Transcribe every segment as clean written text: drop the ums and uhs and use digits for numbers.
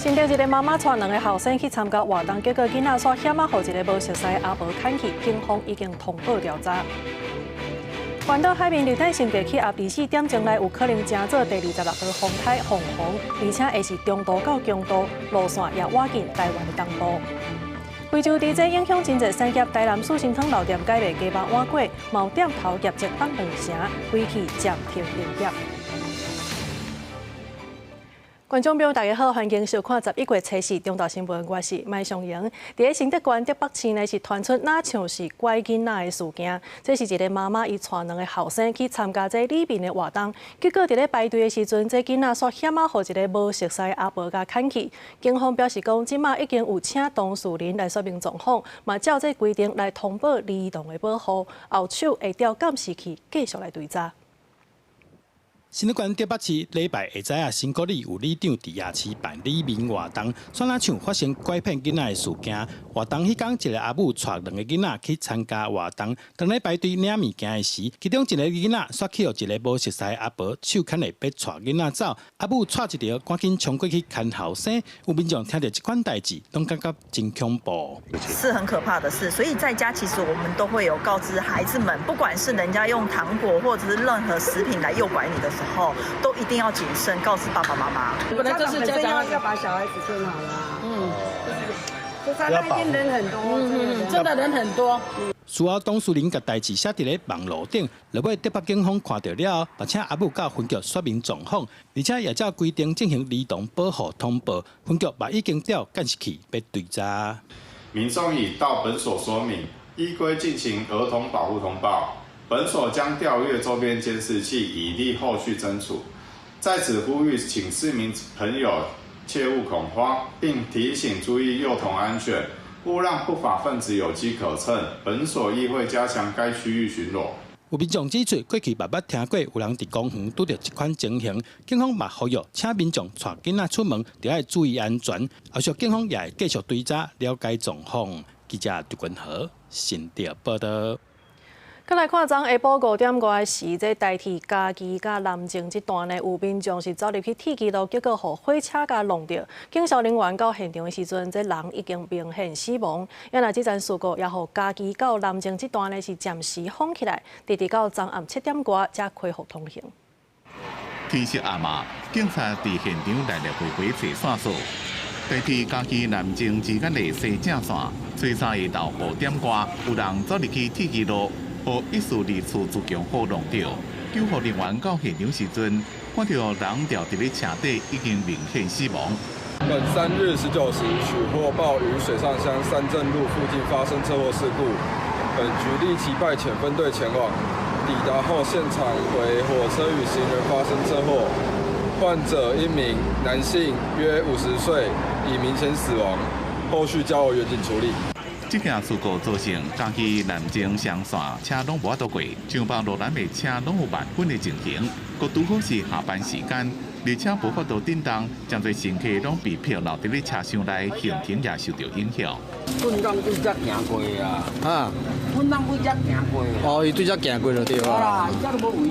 新竹一个妈妈带2个后生去参加活动，结果囡仔煞险啊，互一个无熟悉的阿婆牵去，警方已经通报调查。关岛海面热带性低气压24点钟内有可能乘做第26号风台凤凰，而且会是中度到强度，路线也挖进台湾的东部。非洲地震影响真侪产业，台南四神汤老店改卖鸡肉碗粿，毛店头业绩放2成，归期暂停营业。观众朋友，大家好，欢迎收看11月7日中岛新闻，我是麦尚莹。伫个新竹县竹北市呢，是传出哪像是拐囡仔的事件。这是一个妈妈伊带2个后生去参加这里面的活动，结果伫咧排队的时阵，这囡仔煞险啊，互一个无熟悉的阿婆甲牵去。警方表示讲，即马已经有请当事人来说明状况，嘛照这规定来通报儿童的保护，后手会调监视器继续来追查。新竹县竹北市礼拜下早新国里有里长伫夜市办里民活动，算哪像发生拐骗囡仔的事件。活动迄天，一个阿母带2个囡仔去参加活动，当咧排队领物件的时，其中一个囡仔煞去互一个无熟悉的阿婆手牵来要带囡仔走，阿母带一条赶紧冲过去牵后生。有民众听到这款代志，都感觉真恐怖。是很可怕的事，所以在家其实我们都会有告知孩子们，不管是人家用糖果或者是任何食品来诱拐你的时候，都一定要谨慎，告知爸爸妈妈。本来就是家长要把小孩子牵好了。就是那天人很多，真的人很多。事后当事人甲代志写伫咧网络顶，落尾竹北警方看到了后，并且阿母到分局说明状况，而且也照规定进行儿童保护通报。分局嘛已经调监视器要追查。民众已到本所说明，依规进行儿童保护通报。本所将调阅周边监视器，以利后续侦处。在此呼吁，请市民朋友切勿恐慌，并提醒注意幼童安全，勿让不法分子有机可乘。本所亦会加强该区域巡逻。有民众指出，过去捌听过有人伫公园拄到这款情形，警方嘛呼吁，请民众带囡仔出门，就要注意安全。后续警方也会继续追查了解状况。记者杜君和新竹报道。再来看，昨下晡5点外时，这代替嘉义甲南靖这段呢，有民众是走入去铁基路，结果互火车甲弄着。警消人员到现场的时阵，这人已经明显死亡。因为这件事故也互嘉义到南靖这段呢是暂时封起来，直到昨暗7点外才恢复通行。天色暗嘛，警察伫现场来来回回找线索。代替嘉义南靖之间的西正线，最早下到5点外，有人走入去铁基路。互一数二次自强火弄着，救护人员到现场时阵，看到人吊伫咧车底，已经明显死亡。本3日19时取获报于水上乡三正路附近发生车祸事故，本局立即派遣分队前往，抵达后现场为火车与行人发生车祸，患者1名男性，约50岁，已明显死亡，后续交由远警处理。这件事故造成嘉义南靖双线车拢无法度过，上北路南的车拢有慢粉的情形，佮拄好是下班时间，列车无法度震动，真侪乘客拢被漂留伫咧车厢内，行程也受到影响。分工对只行过啊！啊，分工对只行过。哦，伊对只行过就对了。啊，伊只都无违。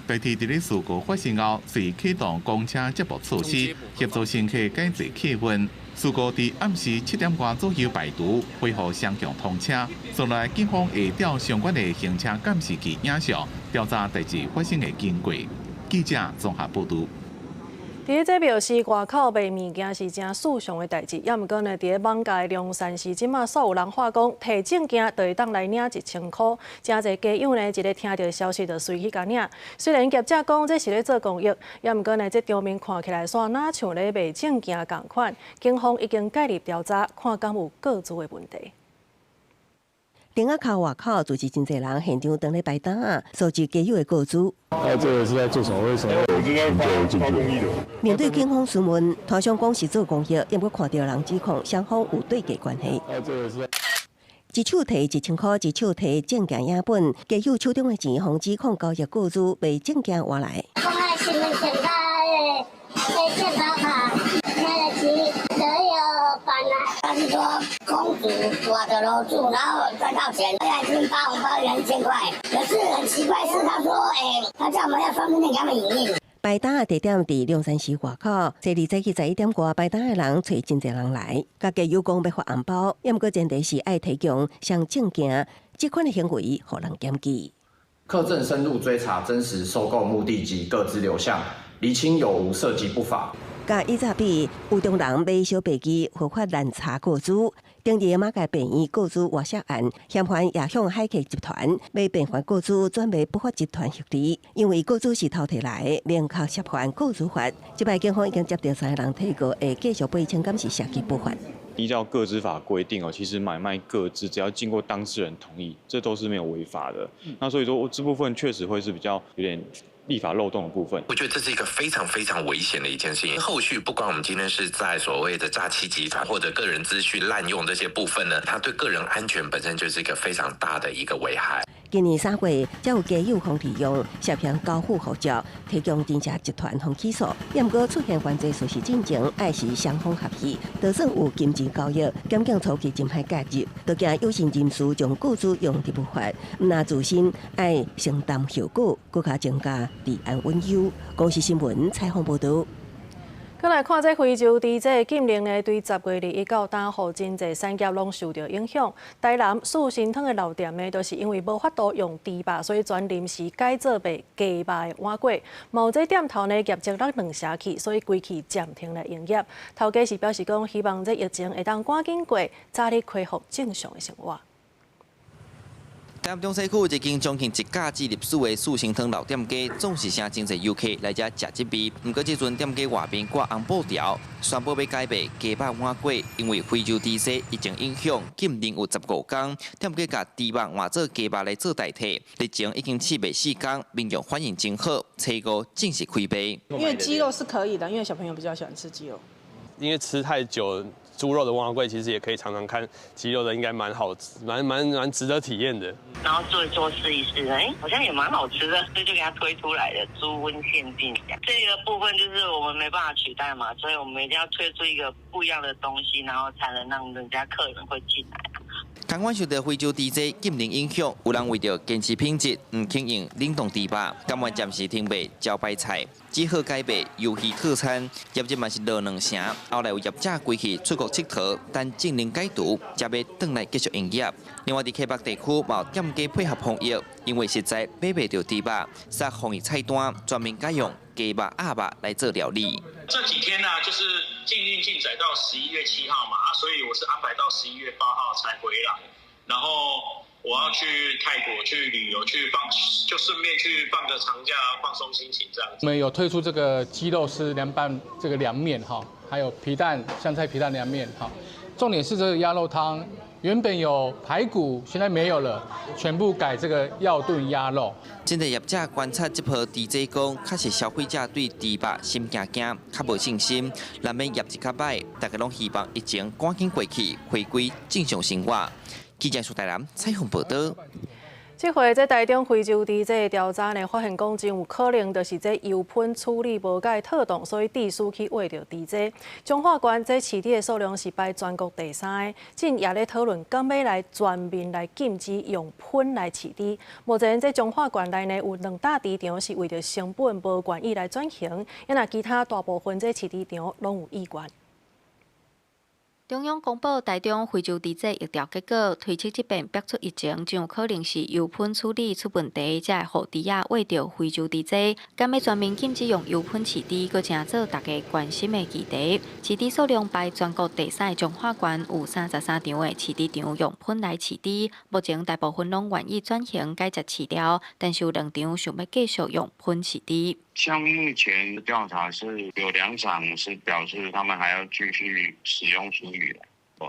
代替伫咧事故发生后，是启动公车接驳措施，协助乘客改善气氛。事故伫暗时7点外左右排除，恢复双向通车。所来警方会调相关的行车监视器影像，调查代志发生的经过。记者综合报道。伫这表示，外口卖物件是真世上的代志，也毋过呢，伫网咖龙山市，即马所有人话讲，摕证件就会当来领1000块。真侪家友呢，一个听到消息就随去甲领。虽然业者讲这是咧做公益，也毋过呢，这场面看起来煞哪像咧卖证件共款。警方已经介入调查，看敢有各自的问题。林仔口外口就是真侪人现场等咧排单啊，收集家友的告知。这个是在做什么？为什么？面对警方询问，台商讲是做公益，因为看到人指控双方有对价关系。一手提1000块，一手提证件影本，家友手中的钱，防指控交易告知被证件换来。公安新闻检查的健保卡，那个钱都有办了。他是说公主我的楼住，然后赚到钱，来这边发红包，1000块。可是很奇怪是，他说他叫我们要双面给他们影印。排档的地点伫龙山寺外口，坐2早起11点外排档的人找真侪人来。家己有讲要发红包，也毋过前提是爱提供上证件，这款的行为互人检举。课证深入追查真实收购目的及各资流向，厘清有无涉及不法。甲以早比有中人买小飞机合法滥查个资，定伫马街病院个资外泄案，嫌犯也向海客集团买变换个资，转卖不法集团获利。因为个资是偷摕来，明确涉犯个资法。这摆警方已经接到3个人提告，会继续赔偿，敢是涉及不法。依照个资法规定其实买卖个资只要经过当事人同意，这都是没有违法的。那所以说这部分确实会是比较有点立法漏洞的部分。我觉得这是一个非常非常危险的一件事情。后续不管我们今天是在所谓的诈欺集团或者个人资讯滥用这些部分呢，它对个人安全本身就是一个非常大的一个危害。今年3月，才有家友方利用涉嫌交付护照，提供真正集团方起诉。也毋过出现犯罪事实进前，爱是双方合意，就算有金钱交易，检警初期真歹介入，就惊有心人士将个资用伫不法，毋但自身爱承担后果，更加增加治安隐忧。公视新闻采访报道。再来看这非洲地震禁令呢，对10月21到打后真侪产业拢受到影响。台南素心汤的老店呢，都是因为无法度用猪肉，所以转临时改做卖鸡肉的碗粿。某这店头呢，业绩落2成去，所以规期暂停了营业。头家是表示讲，希望这疫情会当赶紧过，早日恢复正常的生活。台南中西区一间将近1甲子历史的素心汤老店家，总是请真侪游客来这食这味。不过这阵店家外面挂红布条，宣布要改卖鸡肉碗粿，因为非洲地震疫情影响，禁令有15天，店家甲猪肉换做鸡肉来做代替。日前已经试卖4天，民众反应真好，初5正式开卖。因为鸡肉是可以的，因为小朋友比较喜欢吃鸡肉。因为吃太久。猪肉的碗粿其实也可以尝尝看，鸡肉的应该蛮好吃，蛮值得体验的。然后做一做试一试，好像也蛮好吃的，所以就给它推出来的猪瘟限定。这个部分就是我们没办法取代嘛，所以我们一定要推出一个不一样的东西，然后才能让人家客人会进来。台湾受到非洲地震禁令影响，有人为着坚持品质，唔肯用冷冻猪肉，甘愿暂时停卖招牌菜，只好改卖游戏套餐，业绩嘛是落2成。后来有业者归去出国佚佗，但禁令解除，才要转来继续营业。另外，伫溪北地区嘛，店家配合防疫，因为实在买袂到猪肉，杀防疫菜单专门改用鸡肉、鸭肉来做料理。这几天呢，就是禁令进载到11月7号嘛，所以我是安排到11月8号才回来，然后我要去泰国去旅游，就顺便去放个长假，放松心情这样子。我们有推出这个鸡肉丝凉拌这个凉面哈，还有皮蛋香菜皮蛋凉面哈，重点是这个鸭肉汤。原本有排骨，现在没有了，全部改这个药炖鸭肉。真侪业者观察这波地震讲，确实消费者对猪肉心惊惊，较无信心，难免业绩较歹。大家拢希望疫情赶紧过去，回归正常生活。记者苏台南采访报道。这回在台中非洲地震调查呢，发现讲真有可能就是这油喷处理无解特动，所以地区去挖着地震。彰化县这市地的数量是排全国第3个，正也咧讨论敢要来全面来禁止用喷来饲猪。目前这彰化县内呢有2大猪场是为着成本无愿意来转型，也那其他大部分这饲猪场拢有意愿。中央公布台中非洲地震疫调结果，推测这边逼出疫情，真有可能是油喷处理出问题，才会予猪仔挖着非洲地震。敢要全面禁止用油喷饲猪，佫正做大家关心的议题。饲猪数量排全国第3个彰化县，有33场的饲猪场用喷来饲猪。目前大部分拢愿意转型改食饲料，但是有2场想要继续用喷饲猪。像目前调查是有2场是表示他们还要继续使用厨余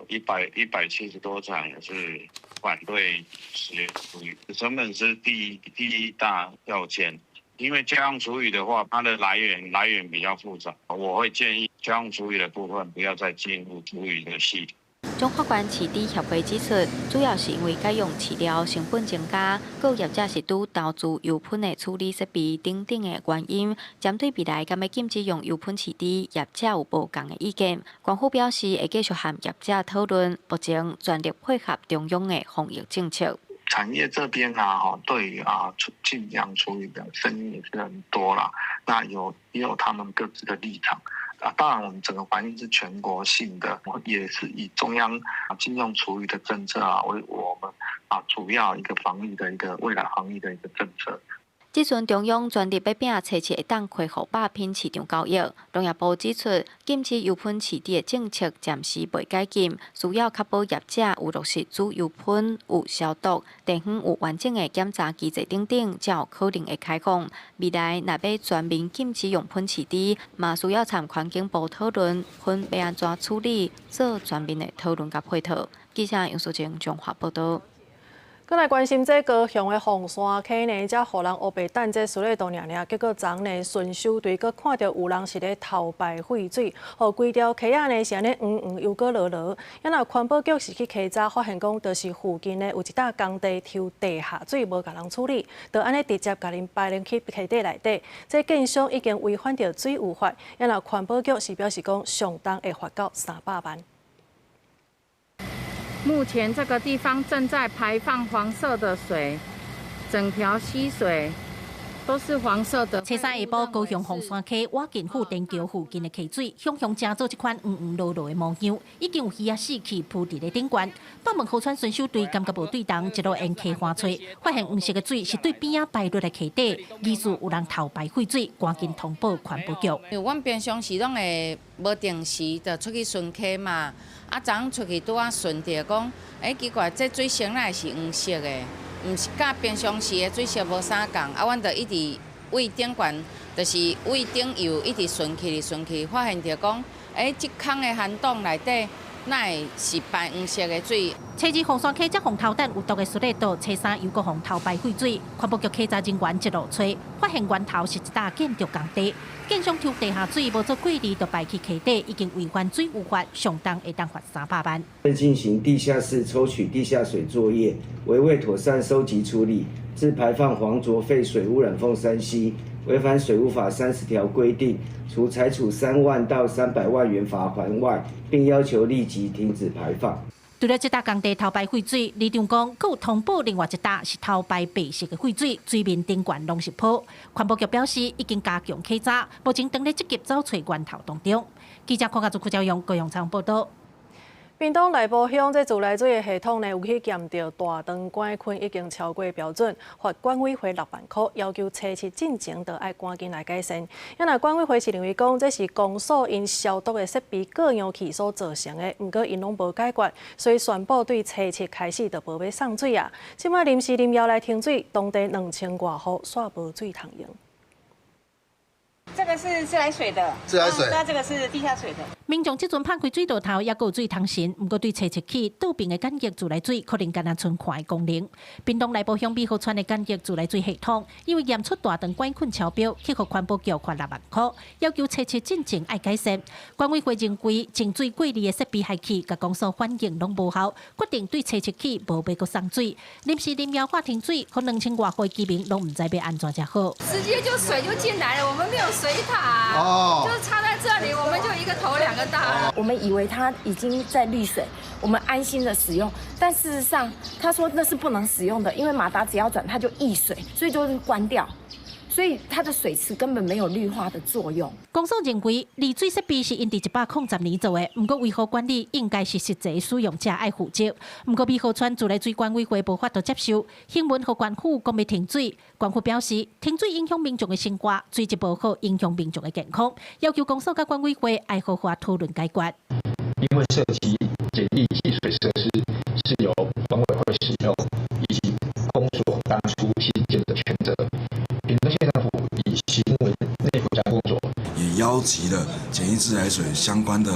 ，170多场是反对使用厨余，成本是第一大要件。因为家用厨余的话，它的来源比较复杂，我会建议家用厨余的部分不要再进入厨余的系统。彰化县饲猪协会指出，主要是因为改用饲料成本增加，各业者是拄投资油喷的处理设备等等的原因。针对未来敢要禁止用油喷饲猪，业者有无同的意见。官府表示会继续和业者讨论，目前全力配合中央的防疫政策。产业这边啊，对于禁养厨余的声音也是很多啦。那也有他们各自的立场。当然，我们整个环境是全国性的，也是以中央禁用厨余的政策为我们主要一个防疫的未来防疫的一个政策。即阵中央全力要拼初七会当恢复肉品市场交易。农业部指出，禁止油喷市场的政策暂时未解禁，需要确保业者有落实煮油喷有消毒、地方有完整的检查机制等等，才有可能会开放。未来若要全面禁止用喷市场，嘛需要参环境部讨论喷要安怎处理，做全面的讨论甲配套。记者杨淑静综合报道。再来关心这高雄的凤山溪呢，才互人黑白等这水里度尔，结果昨呢顺修队阁看到有人是咧头排废水，互规条溪仔呢是安尼又搁落落。因若环保局是去溪查发现讲，就是附近呢有一搭工地抽地下水，无甲人处理，就安尼直接甲恁排入去溪底内底。这建商已经违反着水务法，因若环保局是表示讲，上重会罚到300万。目前这个地方正在排放黄色的水，整条溪水都是黄色的。初三下晡，高雄凤山溪瓦近富田桥附近的溪水，向正做一款落落的模样，已经有鱼仔死去浮伫咧顶悬。北门河川巡守队感觉无对同，一路沿溪花吹，发现黄色的水是对边仔排落来溪底，疑似有人头排废水，赶紧通报环保局。因为阮平常时拢会无定时就出去巡溪嘛。昨昏出去拄仔顺着讲，奇怪，这水色哪是黄色的？毋是甲平常时的水色无啥共。阮就一直为顶悬，就是为顶游一直顺去，发现着讲，这坑的涵洞内底，哪会是排黄色的水？初二凤山溪只红头蛋有毒的水里道，初三又搁红头排废水。环保局稽查人员一路吹，发现源头是一搭建筑工地。建商抽地下水无做过滤，就排去溪底，已经违反水务法，上重会当罚300万。在进行地下室抽取地下水作业，未妥善收集处理，致排放黄浊废水污染凤山溪，违反水务法30条规定，除裁处3万到300万元罚锾外，并要求立即停止排放。除了这搭工地头排废水，李长讲，佫有通报另外一搭是头排白色的废水，水面顶悬拢是泡。环保局表示，已经加强稽查，目前正在积极找找源头当中。记者看下朱库朝阳高雄场报道。屏东内埔乡这自来水的系统呢，有去检到大肠管菌已经超过标准，罚管委会6万块，要求初7进前就要赶紧来改善。因为管委会是认为讲，这是公所因消毒的设备各样器所造成的，不过因拢无解决，所以宣布对初7开始就无要送水啊。即摆临时临要来停水，当地2000多户煞无水通用。这个是自来水的，自来水，那这个是地下水的。民众即阵拍开水道头，也有水通行，不过对初7起倒边的简易自来水可能敢若剩看的功能。屏东内埔乡美和村的简易自来水系统，因为验出大肠杆菌超标，去互环保局罚6万块，要求初7进前爱改善。管委会认为净水过滤的设备害去，甲公所反映拢无效，决定对初7起无要阁送水。临时临要发停水，可2000多户居民拢唔知要安怎才好。直接就水就进来了，我们没有水塔，就是插在这里，我们就一个头2个大了。我们以为它已经在滤水，我们安心的使用，但事实上他说那是不能使用的，因为马达只要转它就溢水，所以就是关掉。所以它的水池根本没有绿化的作用。公所认为，滤水设备是因伫100年做的，不过维护管理应该是实际使用者爱负责。不过美和村自来水管委会无法度接受，新闻和官府讲要停水。官府表示，停水影响民众的生活，水质不好影响民众的健康，要求公所甲管委会爱好好讨论解决。因为涉及简易集水设施是由管委会使用，以及公所当初新建的权责。屏东县政府以行为内部加工作，也邀集了简易自来水相关的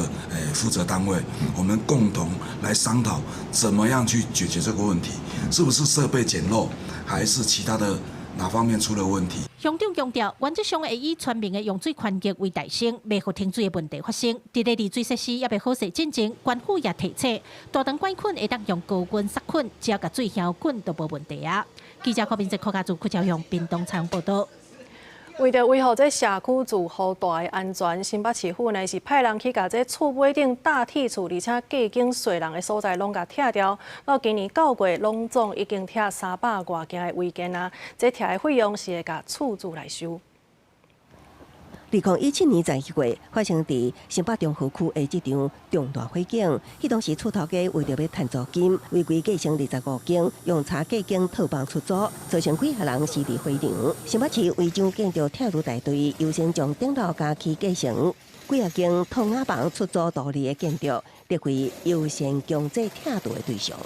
负责单位，我们共同来商讨怎么样去解决这个问题，是不是设备简陋，还是其他的哪方面出了问题？乡长强调，原则上会以全民的用水权益为大先，袂互停水的问题发生。伫咧滤水设施也袂好势进前，官府也提醒，大肠杆菌会当用高温杀菌，只要甲水消菌都无问题啊。记者柯明哲、柯家祖、柯朝阳、屏东采访报道。为着维护这社区住户大的安全，新北市府呢是派人去甲这厝尾顶大铁厝，而且价经税人的所在拢甲拆掉。到今年9月，拢总已经拆300多件的违建啊，这拆的费用是会甲厝主来收。2017年11月，发生伫新北中和区的一场重大火警。迄当时厝头家为着要赚租金，违规继承25间，用查价经套房出租，造成几下人死伫火场。新北市违章建筑拆除大队优先将顶楼加起继承几下间套雅房出租独立的建筑列为优先强制拆除的对象。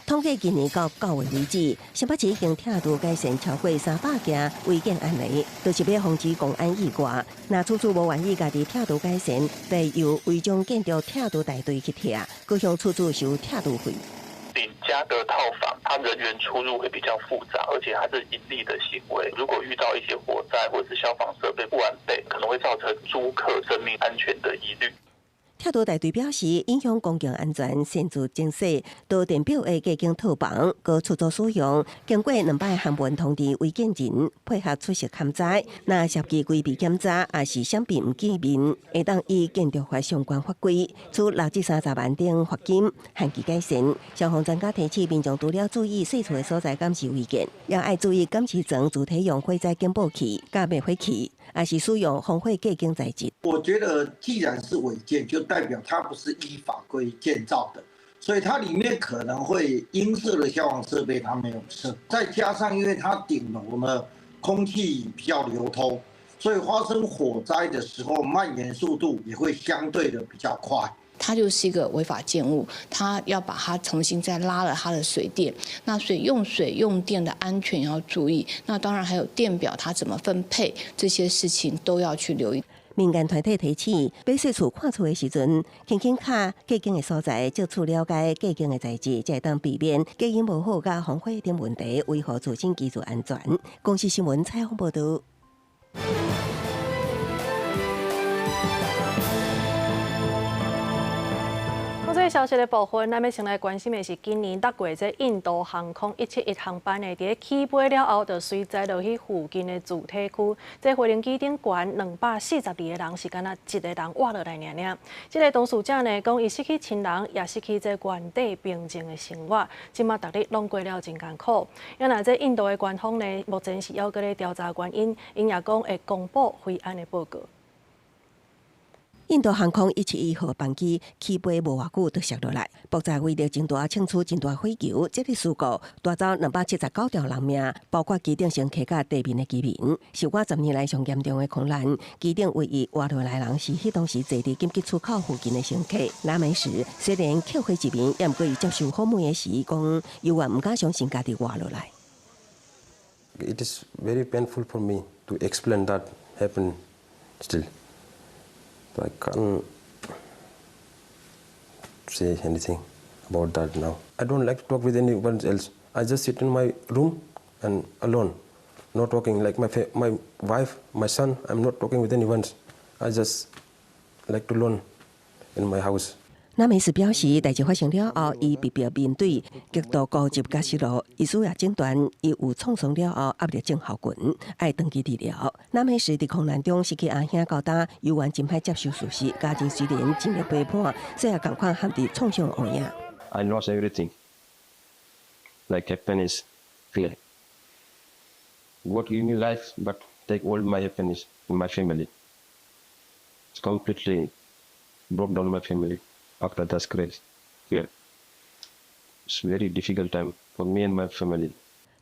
统计今年到9月为止，新北市已经拆除改善超过300件违建案例，就是要防止公安意外。若厝主无愿意家己拆除改善，得由违章建筑拆除大队去拆，佮向厝主收拆除费。顶家的套房，它人员出入会比较复杂，而且它是盈利的行为。如果遇到一些火灾或者是消防设备不完备，可能会造成租客生命安全的疑虑。拆除大队表示，影响公共安全、限制经济，多电表的价经套房，佮出租使用，经过2摆函文通知违建人，配合出示勘查，若涉及规避检查，也是闪避唔见面，会当依建筑法相关法规，处6至30万等罚金，限期改善。消防专家提醒民众，除了注意细处的所在监视违建，也爱注意监视层主体用火灾警报器、加灭火器，也是使用防火价经材质。我觉得，既然是违建，就代表它不是依法规建造的，所以它里面可能会应设的消防设备它没有设，再加上因为它顶楼呢空气比较流通，所以发生火灾的时候蔓延速度也会相对的比较快。它就是一个违法建物，它要把它重新再拉了它的水电，那所以用水用电的安全要注意，那当然还有电表它怎么分配，这些事情都要去留意。民间团体提醒，买细厝看厝的时阵，轻卡价经的所在，接触了解价经的材质，才会当避免价经无好甲防火等问题，维护自身居住安全。公视新闻采访报道。这个消息的部分，咱要先来关心的是今年6月，这印度航空171航班的伫起飞了后，就随载落去附近的主体区。这飞行机顶悬242个人，是敢若一个人活落来尔。这个当事者呢，讲伊失去亲人，也失去这原地平静的生活，即马逐日拢过了真艰苦。因为这印度的官方呢，目前是要搁咧调查原因，因也讲会公布飞安的报告。印度航空171号班机起飞无偌久就摔落来，爆炸为着真大庆出真大火球，这个事故带走279条人命，包括机顶乘客甲地面的居民，是我10年来上严重的空难。机顶唯一活落来人是迄当时坐伫紧急出口附近的乘客。那美时虽然扣回一名，也毋过伊接受访问的时讲，犹原毋敢相信家己活落来。It is very painful for me to explain that happened still. I can't say anything about that now. I don't like to talk with anyone else. I just sit in my room and alone, not talking like my wife, my son. I'm not talking with anyone. I just like to alone in my house. 那美斯表示，代志发生了后，伊必须面对极度孤寂甲失落，伊需要诊断，伊有创伤了后压力症候群，爱长期治疗。那美斯伫空难中失去阿兄交大，犹原真歹接受事实，家庭虽然尽力陪伴，虽也共款陷伫创伤黑影。I lost everything, like happiness, fear. What give me life, but take all my happiness in my family. It's completely broke down my family. After that crash, yeah, it's very difficult time for me and my family.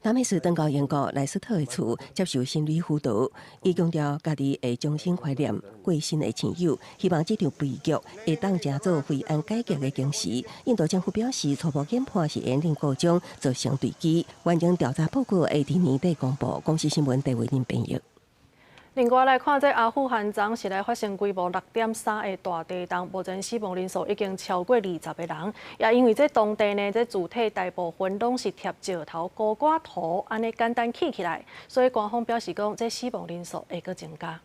那美斯登到英国莱斯特的厝接受心理辅导，伊强调家己会终身怀念过身的亲友，希望这场悲剧会当成做飞安改革的惊喜。印度政府表示，初步检判是严令高中造成坠机，完整调查报告会伫年底公布。公视新闻台为您编译。另外来看，这阿富汗昨是来发生规模6.3的大地震，目前死亡人数已经超过20个人。也因为这当地呢，这主体大部分拢是贴石头、高挂土安尼简单起来，所以官方表示讲，这死亡人数会阁增加。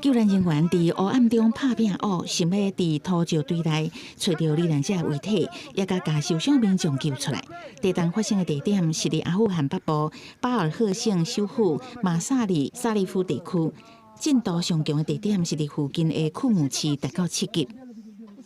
救援人员伫黑暗中拍拼黑，想要伫土石堆内找到罹难者遗体，也甲受伤民众救出来。地震发生的地点是伫阿富汗北部巴尔赫省首府马萨里萨利夫地区，震度上强的地点是伫附近的库姆市，达到7级。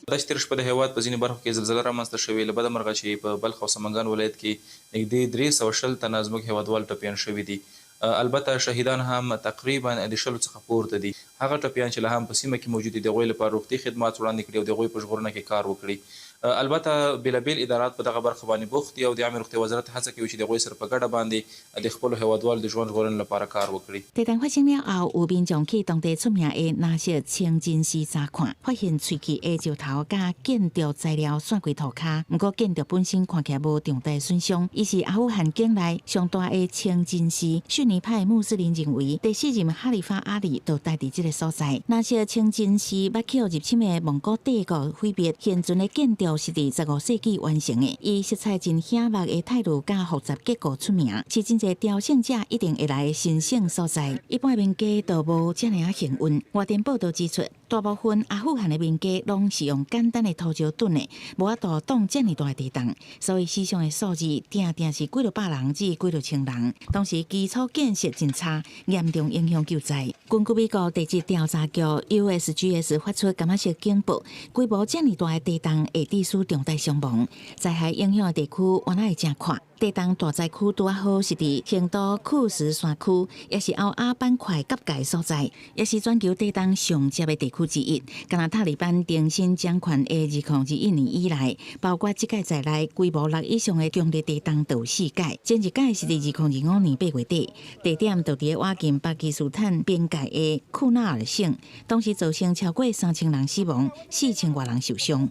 دا چې تېره شپه د هېواد په ځینې برخو کې زلزله رامنځته شوې له بده مرغه چې په بلخ او سمنګان ولایت کې نږدې 320 تنه زموږ هېوادوال ټپیان شوي دي. البته شهیدان هم تقریبا د 100 څخه پورته دي. هغه ټپیان چې لا هم په سیمه کې موجود دي د هغوی لپاره روغتي خدمات وړاندې کړي او د هغوی په ژغورنه کې کار وکړي. البته بیلابیل ادارات په دغه برخه باندې بوخت دي او د عامه روغتیا وزارت هڅه کوي چې د هغوی سره په ګډه باندې د خپلو هېوادوالو د ژوند ژغورنې لپاره کار وکړي.地震发生了后，有民众去当地出名的纳色清真寺查看，发现喙齿的石头甲建筑材料散过涂骹，不过建筑本身看起来无重大损伤。伊是阿富汗境内上大的清真寺，逊尼派穆斯林认为第4任哈里发阿里就待伫这个所在。纳色清真寺捌去入侵的蒙古帝国毁灭，现存的建筑是伫15世纪完成的，以色彩真显目的态度甲复杂结构出名，是真侪朝圣者一定会来的神圣所在。一般民家都无遮尔幸运。外电报道指出，大部分阿富汗的民家拢是用简单的土石墩的，无法度挡遮尔大的地震，所以死伤的数字定定是几落百人至几落千人。当时基础建设真差，严重影响救灾。根据美国地质调查局 USGS 发出感染色警报，规模遮尔大的地震会致使重大伤亡，灾害影响的地区原来会真宽。地震大灾区拄好是伫成都库什山区，也是欧亚板块夹界所在，也是全球地震上接的地区之一。加拿大利班重新掌权的2021年以来，包括这届在内，规模6以上的强烈地震都有4届，前一届是伫2025年8月底，地点就伫瓦近巴基斯坦边界的库纳尔省，当时造成超过3000人死亡，4000多人受伤。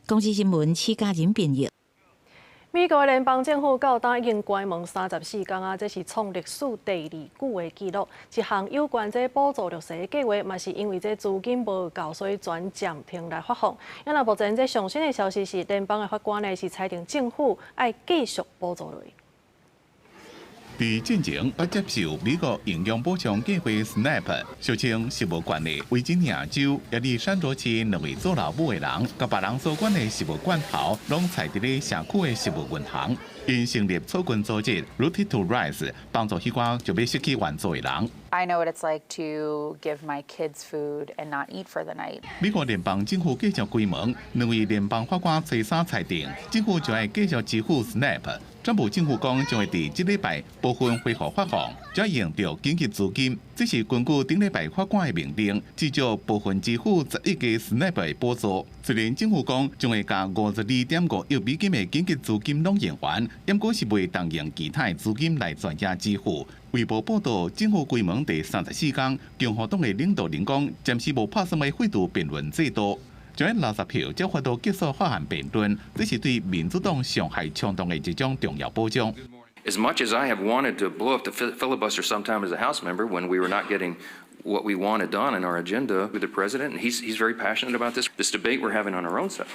公司新闻4家人编译。美国联邦政府到今已经关门34天啊，这是创历史第2久的纪录。一项有关这补助弱势的计划，嘛是因为这资金无够，所以转暂停来发放。因为目前这上新的消息是，联邦的法官呢是裁定政府要继续补助落去。伫进前不接受美国营养补偿计划 SNAP， 小称食物管理维吉尼亚州亚历山多市2位做老母的人，甲别人所管的食物罐头，拢采伫咧社区的食物银行。因成立草根组织 Rooted to Rise， 帮助迄寡就要失去援助的人。I know what it's like to give my kids food and not eat for the night. 美国联邦政府继续关门，2位联邦法官初三裁定，政府就要继续支付 SNAP。专部政府讲将会伫这礼拜部分恢复发放，只要用到紧急资金。这是根据顶礼拜法官的命令，至少部分支付11个 SNAP 的补助。虽然政府讲将会将52.5亿美金的紧急资金拢用完，不过是未动用其他的资金来全额支付。微博报道，政府关门第34天，共和党的领导人讲，暂时无拍算要废除辩论制度。将60票才发到结束法案辩论，这是对民主党上害冲动的一种重要保障。As much as I have wanted to blow up the filibuster sometime as a House member when we were not getting what we wanted done in our agenda with the president, and he's very passionate about this. This debate we're having on our own stuff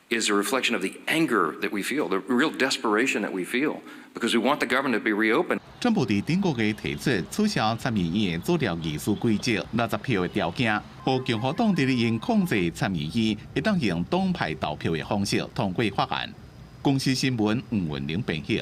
is a reflection of the anger that we feel, the real desperation that we feel, because we want the government to be reopened. 政府伫顶个月提出取消参议院的资料议事规则60票的条件，和共和党伫咧因控制参议院，会当用党派投票的方式通过法案。公司新闻吴文玲编译。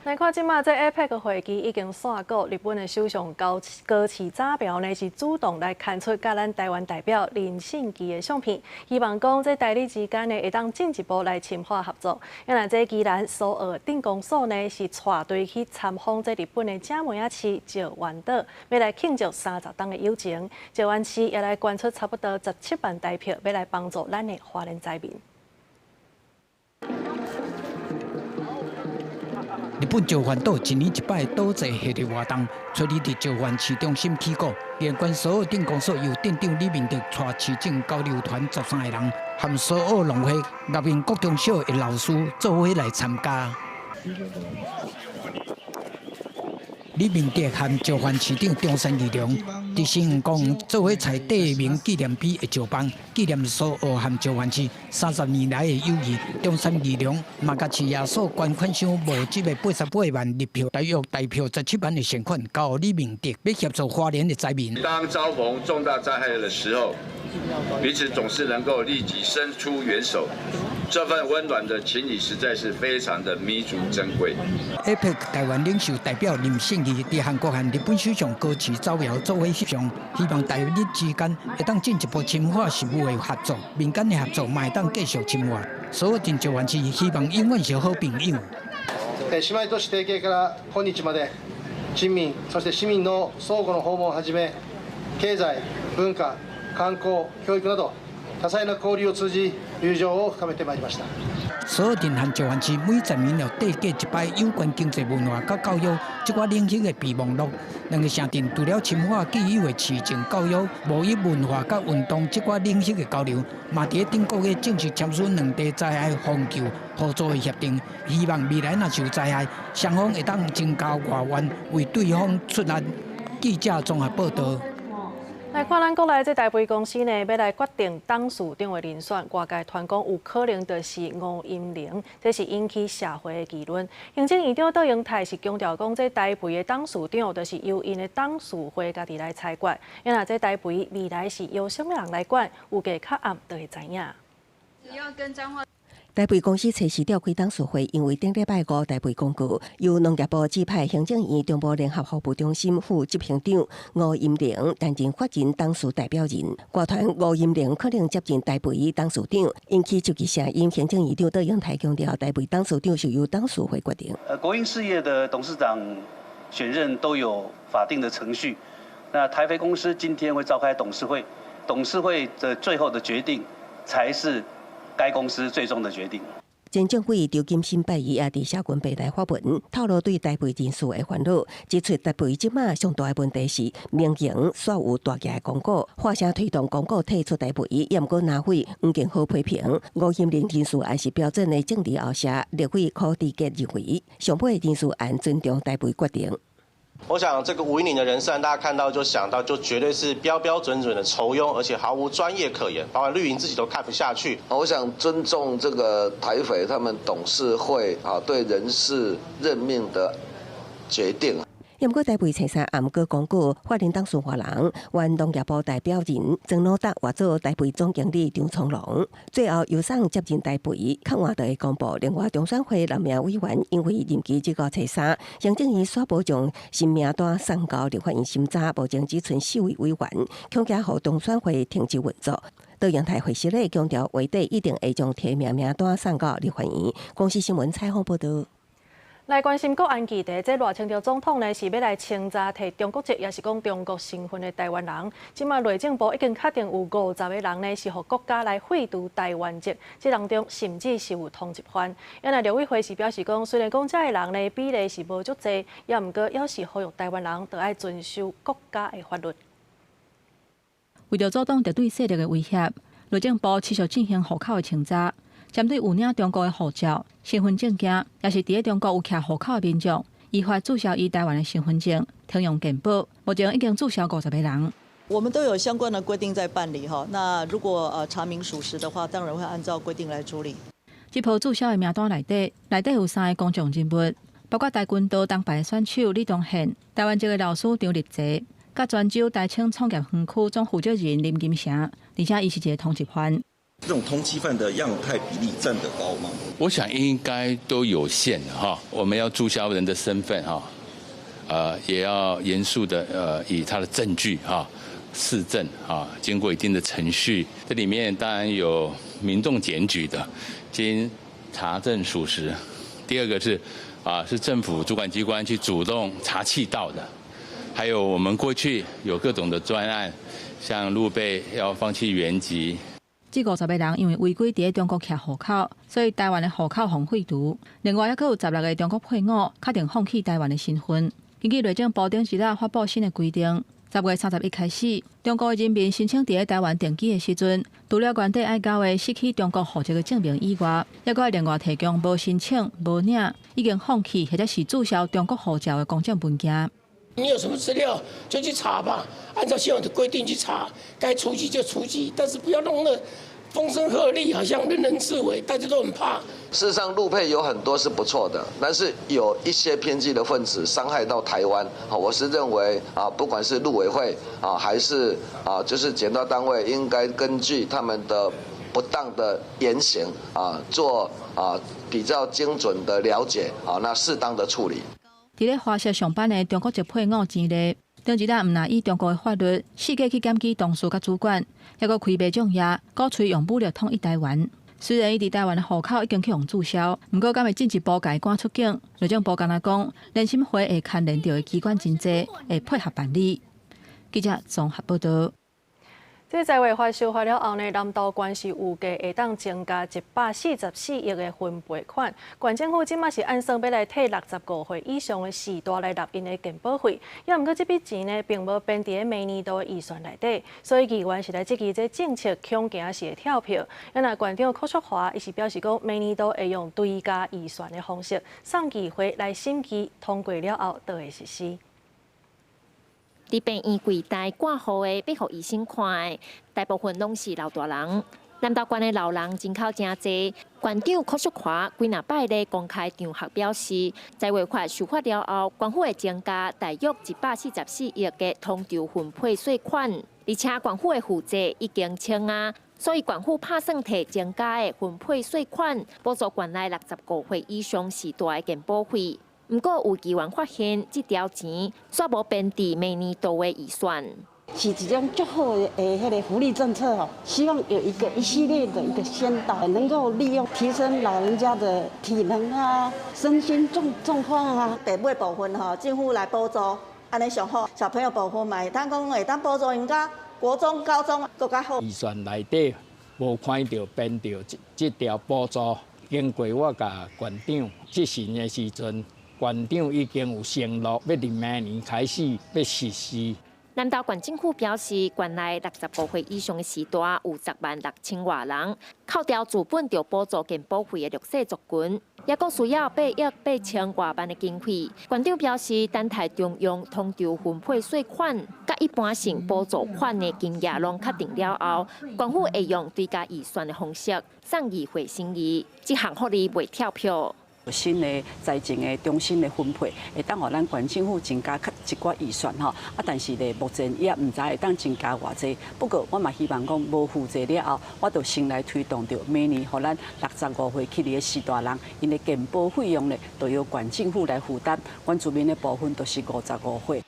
来看即马这 APEC 会议已经线过，日本的首相高市早苗呢是主动来牵出甲咱台湾代表林信基的相片，希望讲这代理之间呢会当进一步来深化合作。因为这宜兰苏澳镇公所呢是带队去参访这日本的嘉门市石湾岛，要来庆祝30档的友情。石湾市也来捐出差不多17万台票，要来帮助咱的华人灾民。日本石湾岛一年一摆岛际系列活动，出力伫石湾市中心起过，连关所有镇公所由镇长李明德带市政交流团13个人，含所有农会、乐园各中小的老师做伙来参加。李明德和石环市长中山义良，伫新园宫做伙采地名纪念碑的石板，纪念苏澳和石环市30年来的友谊。中山义良嘛，甲市役所捐款箱募集的88万立票，大约代票17万的善款，交李明德要协助花莲的灾民。当遭逢重大灾害的时候，彼此总是能够立即伸出援手，这份温暖的情谊实在是非常的弥足珍贵。APEC 台湾领袖代表林胜义伫韩国和日本首相高市早苗做伙协商，希望台日之间会当进一步深化实务的合作，民间的合作嘛会当继续深化。所有真石湾市希望永遠是好朋友。姉妹都市提携から今日まで、人民そして市民の相互の訪問をはじめ、経済、文化、観光、教育など多彩な交流を通じ友情を深めてまいりました。所有人和石湾市每10年要締结一摆有关经济、文化甲教育这块领域的备忘录。两个城镇除了深化既有的市政教育、贸易、文化甲运动这块领域的交流，嘛伫顶个月正式签署两地灾害防救合作的协定，希望未来若受灾害，双方会当增加外援为对方出力。记者综合报道。来看咱国内这台北公司呢，要来决定董事长的人选，外界传讲有可能就是吴音玲，这是引起社会的议论。行政院长杜英泰是强调讲，这台北的董事长就是由因的董事会家己来采管，因若这台北未来是由什么人来管，有价较暗就会知影。只要跟彰化。台北公司找时召开董事会，因为顶礼拜五台北公告，由农业部指派行政院中部联合服务中心副执行长吴音玲担任法人董事代表人。外传吴音玲可能接任台北董事长，引起积极声音。行政院长杜英泰强调，台北董事长是由董事会决定。国营事业的董事长选任都有法定的程序。那台北公司今天会召开董事会，董事会的最后的决定才是该公司最终的决定。前政委刘金新拜一也伫社群平台发文，透露对台北人士的烦恼，指出台北即马上大的问题是民营煞有大价的广告，化声推动广告退出台北，也毋过拿回黄建好批评。吴音玲人事案是标准的政治后下，立委柯志杰认为，上尾人事案尊重台北决定。我想这个吴音玲的人选，大家看到就想到，就绝对是标标准准的酬庸，而且毫无专业可言，包括绿营自己都看不下去。我想尊重这个台北他们董事会对人事任命的决定。也毋过台北青山暗哥公告，法人董事华人原农业部代表人曾老达换做台北总经理张聪龙，最后由上接任台北，较晚就会公布。另外，中选会任命委员因为任期这个初三，行政院宣布将新名单送到立法院审查，目前只剩4位委员，恐惊互中选会停止运作。杜英泰会时咧强调，月底一定会将提名名单送到立法院。公司新闻采访报道。来关心国安议题，这赖清德总统呢是要来称赞摕中国籍，也是讲中国身份的台湾人。即马内政部已经确定有50个人呢是互国家来废除台湾籍，这当中甚至是有通缉犯。因为陆委会是表示讲，虽然讲这个人呢比例是无足侪，也毋过要是呼吁台湾人，就要遵守国家的法律。为着阻挡敌对势力的威胁，内政部持续进行户口的清查。针对有领中国的护照、身份证件，也是伫中国有徛户口的民众，依法注销以台湾的身份证，通用健保。目前已经注销50个人。我们都有相关的规定在办理哈。那如果查明属实的话，当然会按照规定来处理。这波注销的名单内底有3个公众人物，包括台军岛东排选手李宗宪、台湾籍的老师张立泽，甲泉州台青创业园区总负责人林金城，而且伊是一个通缉犯。这种通缉犯的样态比例占得高吗？我想应该都有限的哈。我们要注销人的身份哈，也要严肃的以他的证据哈事证啊，经过一定的程序。这里面当然有民众检举的，经查证属实。第二个是是政府主管机关去主动查缉到的，还有我们过去有各种的专案，像陆配要放弃原籍。这50个人因为违规伫中国徛户口，所以台湾的户口互废除。另外，还佫有16个中国配偶确定放弃台湾的身份。根据内政部顶一日发布新的规定，10月31日开始，中国的人民申请伫台湾登记的时阵，除了原底爱交的失去中国户籍的证明以外，还佫要另外提供无申请、无领、已经放弃或者是注销中国护照的公证文件。你有什么资料就去查吧，按照现有的规定去查，该出击就出击，但是不要弄得风声鹤唳，好像人人自危，大家都很怕。事实上，陆配有很多是不错的，但是有一些偏激的分子伤害到台湾，我是认为不管是陆委会还是就是检调单位，应该根据他们的不当的言行做比较精准的了解那适当的处理。伫咧华社上班的中国籍配偶钱丽，顶一日毋但以中国的法律世界去检举同事甲主管，还佫开卖种业，鼓吹用武力统一台湾。虽然伊伫台湾的户口已经去互注销，毋过敢会进一步改赶出境？内政部敢若讲，连审会会牵连到的机关真济，会配合办理。记者综合报道。这财委法修法了后呢，南投县是预计会当增加144亿的分赔款。县政府即马是按算要来替65岁以上的世代来纳因的健保费，也毋过这笔钱呢，并无编伫明年度的预算内底，所以议员是来质疑这政策恐惊是会跳票。那县长柯淑华伊是表示讲，明年度会用追加预算的方式送议会来审议，通过了后就会实施。伫病院柜台挂号的，要互医生看的，大部分拢是老大人。南投县的老人人口真济，县长柯淑华几若摆咧公开场合表示，财委法修法了后，县府会增加大约144亿的通筹分配税款，而且县府的负债已经清啊，所以县府打算摕增加的分配税款，补助县内65岁以上世代的健保费。不过有议员发现，这条钱煞无编伫明年度的预算。是一种最好的迄个福利政策哦，希望有一系列的一个先导，能够利用提升老人家的体能啊、身心状况啊。第尾部分吼，政府来补助，安尼上好。小朋友部分嘛，会当讲会当补助因家国中、高中更加好。预算内底无看到编到这条补助，经过我甲县长执行的时阵。县长已经有承诺，要伫明年开始要实施。南投县政府表示，县内65岁以上的时代有106000外人，扣掉资本就补助健保费的弱势族群，也佫需要8亿8千外万的经费。县长表示，等待中央通筹分配税款，甲一般性补助款的金额拢确定了后，县府会用追加预算的方式送议会审议，这项福利袂跳票。新的财政的中心的分配，会当互咱县政府增加一寡预算吼。但是咧，目前也唔知会当增加偌济。不过，我嘛希望讲无负债了后，我就先来推动着明年，互咱65岁起的世大人，因的健保费用咧，就由县政府来负担。原住民的部分都是55岁。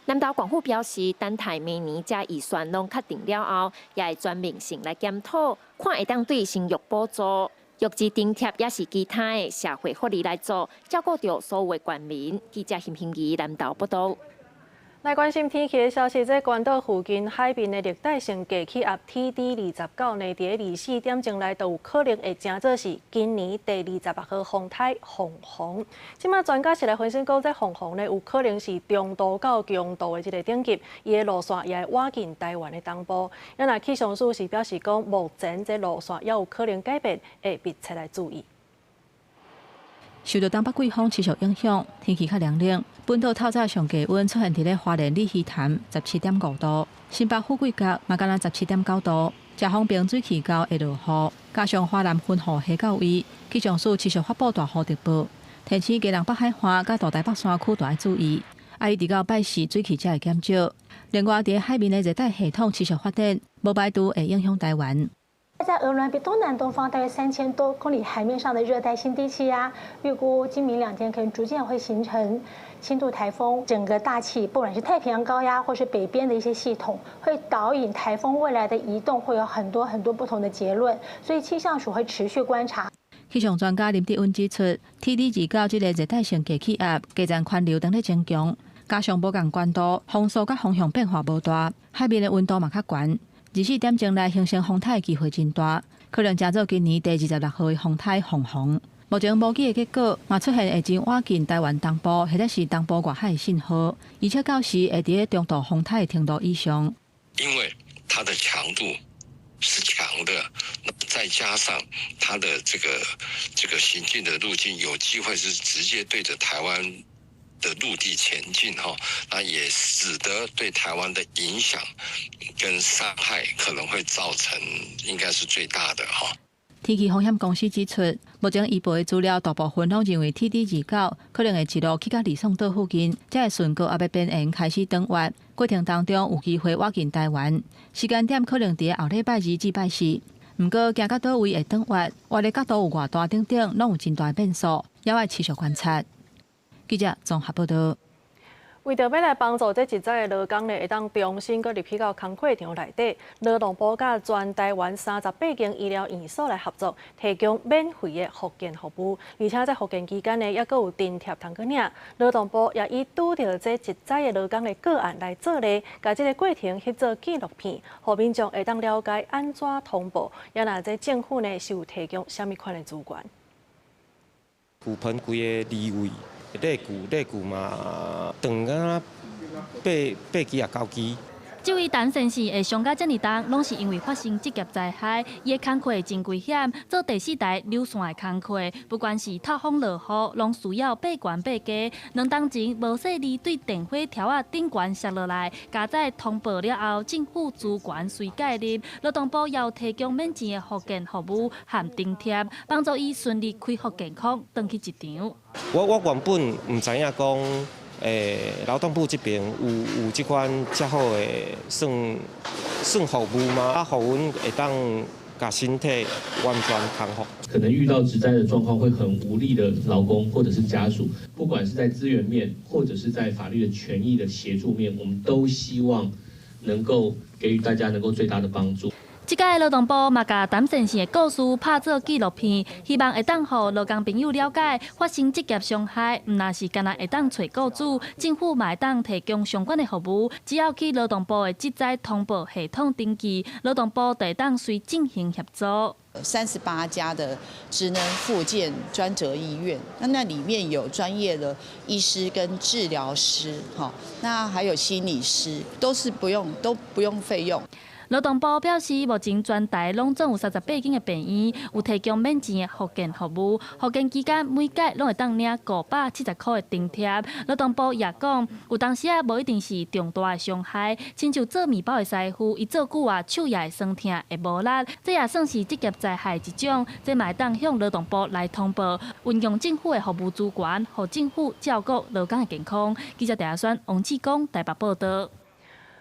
南投县府表示，等待明年这预算拢确定了后，也会全面性来检讨，看会当对生育补助。育资津贴也是其他的社会福利来做，照顾到所有的县民。记者辛兴怡南投报道。来关心天气的消息，在关岛附近海面的热带性低气压 TD29呢，伫24点钟内都有可能会成做是今年第28号风台凤凰。即马专家是来分析讲，这凤凰呢有可能是中度到强度的这个等级，伊的路线也会挖进台湾的东部。那气象署是表示讲，目前这路线也有可能改变，会密切来注意。受到东北季风持续影响，天气较凉冷。本岛透早上低温出现伫咧花莲立溪潭17.5度，新北富贵角嘛敢若17.9度。遮风冰水气高会落雨，加上花南分雨下到位，气象署持续发布大雨特报，提醒基隆北海岸甲大台北山区要注意。伊直到拜四水气才会减少。另外，伫海面的热带系统持续发展，无排除会影响台湾。在鹅銮比东南东方大约3000多公里海面上的热带性低气压，预估今明2天可能逐渐会形成轻度台风。整个大气，不管是太平洋高压或是北边的一些系统，会导引台风未来的移动，会有很多不同的结论。所以气象署会持续观察。气象专家林德温指出 ，TD29这个热带性低气压，加上环流等咧增强，加上无共关度，风速甲风向变化无大，海面的温度嘛较悬。24点钟内形成风台的机会真大，可能加做今年第26号的风台凤凰。目前模拟的结果嘛出现会真晚近台湾东部或者是东部外海的信号，而且到时会伫中度风台的程度以上。因为它的强度是强的，再加上它的这个行进的路径有机会是直接对着台湾的陆地前进哈，那也使得对台湾的影响跟伤害可能会造成应该是最大的哈。天气风险公司指出，目前医保的资料大部分拢认为 TD29 可能会一路去到李宋岛附近，才会顺过阿要变缘开始转弯，过程当中有机会挖进台湾，时间点可能伫后礼拜2至拜4。不过行到倒位会转弯，挖的角度有偌大等等，拢有真大变数，也要持续观察。记者综合报道。为着要来帮助这一载的劳工呢，会当重新搁入去到工课场内底，劳动部甲全台湾38间医疗院所来合作，提供免费的复健服务，而且在复健期间呢，也搁有津贴通去领。劳动部也以拄到这一载的劳工的个案来做例，甲这个过程翕做纪录片，互民众会当了解安怎通报，也若这政府呢是有提供什么款的资源。骨盆规个离位。肋骨嘛，长啊8支啊9支。这位陈先生会伤到这么重，拢是因为发生职业灾害，伊的工课真危险，做第4台流线的工课，不管是透风落雨，拢需要8悬8低。2当前无细力对电火条啊顶悬摔落来，加在通报了后，政府资源随介入，劳动部要提供免钱的复健服务和津贴，帮助伊顺利恢复健康，回去职场。我原本唔知影讲。劳动部这边有这款较好的算服务吗？啊，互阮会当把身体完全康复。可能遇到职灾的状况会很无力的劳工或者是家属，不管是在资源面或者是在法律的权益的协助面，我们都希望能够给予大家能够最大的帮助。这届劳动部嘛，甲陈先生的故事拍做纪录片，希望会当互劳工朋友了解发生职业伤害，唔那是干那会当找雇主，政府嘛会当提供相关的服务，只要去劳动部的职灾通报系统登记，劳动部就会当随进行协助。38家的职能复健专责医院，那里面有专业的医师跟治疗师，那还有心理师，都不用费用。劳动部表示，目前全台拢总有38间的病院有提供免钱的复健服务，复健期间每届拢会当领570块的津贴。劳动部也讲，有当时无一定是重大的伤害，亲像做面包的师傅，伊做久啊手也会酸痛，会无力，这也算是职业灾害一种。这嘛会当向劳动部来通报，运用政府的服务资源，互政府照顾劳工的健康。记者陈选王志光台北报道。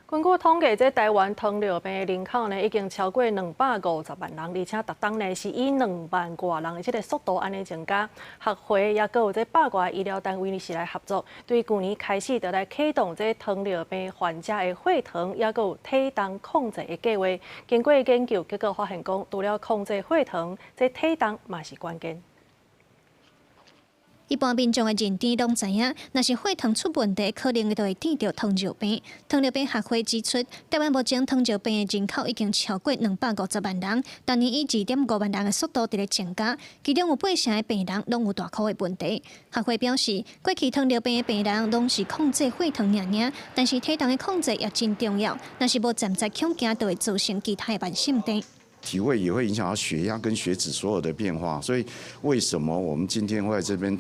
根据统计，这台湾糖尿病的人口呢已经超过250万人，而且逐冬呢是以2万多人的这个速度安尼增加。学会也搁有这100多个医疗单位呢是来合作，对去年开始就来启动这糖尿病患者的血糖也搁有体重控制的计划。经过研究，结果发现讲，除了控制血糖，这体重嘛是关键。一般民众的认知拢知影，若是血糖出问题，可能就会得到糖尿病。糖尿病学会指出，台湾目前糖尿病的人口已经超过250万人，当年以2.5万人的速度伫咧增加，其中有8成的病人拢有大块的问题。学会表示，过去糖尿病的病人拢是控制血糖尔，但是体重的控制也真重要，若是无站在恐惊，就会造成其他的慢性病。体位也会影响到血压跟血脂所有的变化，所以为什么我们今天会在这边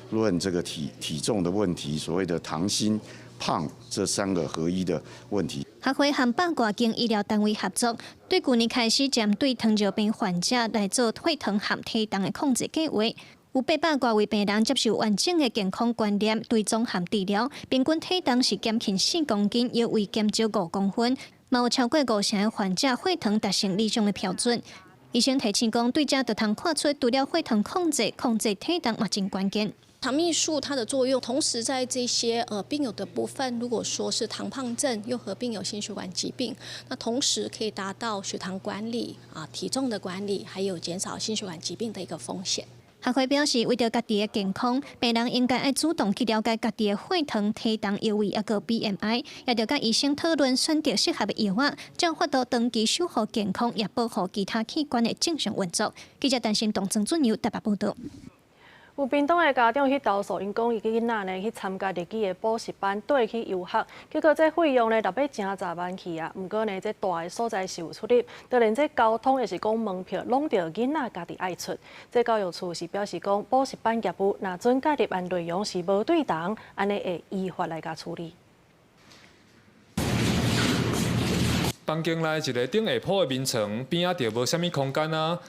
论这个体重的问题，所谓的糖心胖这3个合一的问题。学会和100多间医疗单位合作，对去年开始针对糖尿病患者来做血糖和体重的控制计划。有800多位病人接受完整的健康观念追踪和治疗，平均体重是减轻4公斤，约为减少5公分。嘛有超过5成的患者血糖达成理想的标准。医生提醒讲，对这就通看出，除了血糖控制体重嘛真关键。糖蜜素它的作用，同时在这些病友的部分，如果说是糖胖症又合并有心血管疾病，那同时可以达到血糖管理体重的管理，还有减少心血管疾病的一个风险。学会表示，为着家己的健康，病人应该爱主动去了解家己的血糖、体重、腰围，也个 BMI， 也着甲医生讨论选择适合的药物，这样法度长期守护健康，也保护其他器官的正常运作。记者陈新东、曾俊佑台北报道。有屏东的家长去投诉，因讲伊囡仔呢去参加日记的补习班，缀去游学，结果这费用呢落要真十万去啊！毋过呢，这大的所在是有出入，就连这交通也是讲门票，拢着囡仔家己爱出。这教育处是表示讲，补习班业务若准介入按内容是无对同，安尼会依法来甲处理。房间内一个顶下铺的眠床边仔着无啥物空间啊！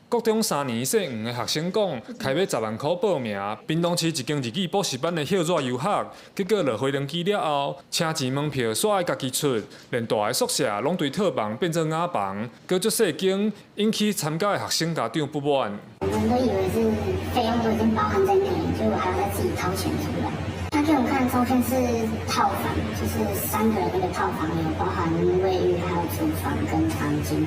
国中3年细黄的学生讲，开要10万块报名，屏东市一间日语补习班的hiệu纸游学，结果落回登记了后，车钱门票煞爱家己出，连大的宿舍拢对套房变成雅房，搁足细间，引起参加的学生家长不满。我们都以为是费用都已经包含在内，结果还要再自己掏钱出来。他给我们看照片是套房，就是3个人的套房，有包含卫浴、还有厨房跟房间。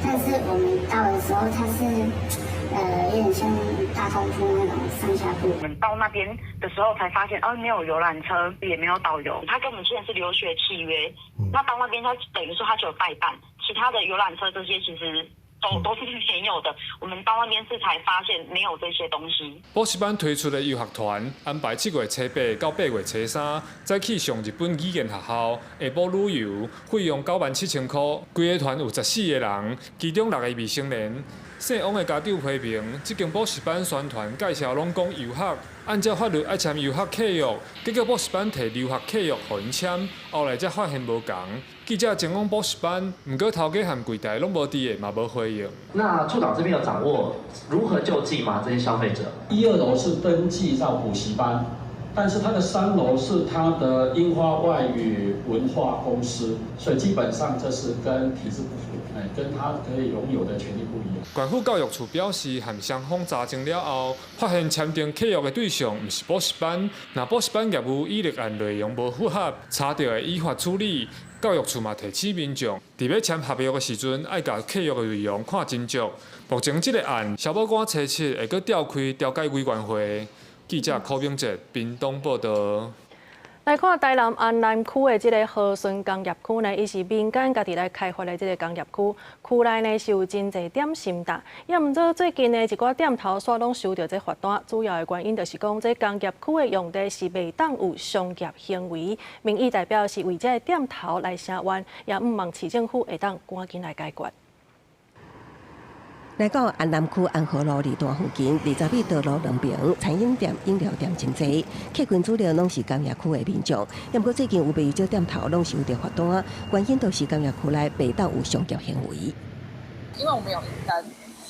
但是我们到的时候，它是有点像大通铺那种上下铺。我们到那边的时候才发现，没有游览车，也没有导游。他跟我们签的是留学契约，那到那边他等于说他只有代办，其他的游览车这些其实都是没有的。我们到那边是才发现没有这些东西。补习班推出的游学团安排7月初8到8月初3，再去上日本语言学校，下晡旅游，费用97000块。规个团有14个人，其中6个未成年。姓王的家长批评，这间补习班宣传介绍拢讲游学，按照法律爱签游学契约，结果补习班摕留学契约互因签，后来才发现无同。记者前往补习班，不过头家和柜台拢无伫的，嘛无回应。那处长这边有掌握如何救济吗？这些消费者？1、2楼是登记到补习班，但是它的3楼是它的樱花外语文化公司，所以基本上这是跟体制不符，跟他可以拥有的权利不一样。县府教育处表示，和双方查证了后，发现签订契约的对象不是补习班，那补习班业务与立案内容无符合，查到会依法处理。教育处嘛提醒民众，伫要签合约的时阵，爱甲契约的内容看真足。目前这个案，消保官初7会搁召开调解委员会。记者柯炳哲，屏东报道。来看台南安南区的这个和顺工业区呢，伊是民间家己来开发的这个工业区，区内呢是有真侪点心档，也毋过最近呢一寡店头煞拢收到这罚单，主要的原因就是讲这工业区的用地是未当有商业行为，民意代表是为这个店头来声援，也毋望市政府会当赶紧来解决。来到安南区安和路2段附近20米道路两边，餐饮店、饮料店真多，客群主要拢是工业区的民众。不过最近有不少店头拢收到罚单，原因都是工业区内未当有商业行为。因为我们有银灯，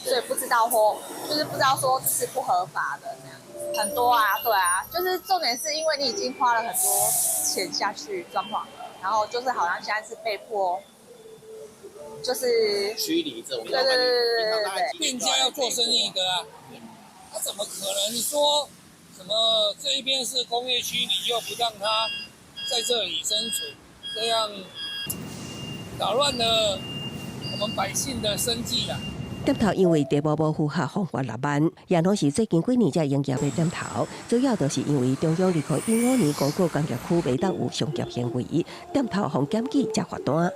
所以不知道说这是不合法的这样。很多啊，对啊，就是重点是因为你已经花了很多钱下去装潢，然后就是好像现在是被迫。就是虚拟这种，对，店家要做生意的啊，他怎么可能说什么这一边是工业区，你就不让他在这里生存，这样打乱了我们百姓的生计啊。店头因为地无保护下罚款6万，也拢是最近几年才营业的店头，主要就是因为中央2015年公告工业区未当有商业行为，店头互检举才罚单。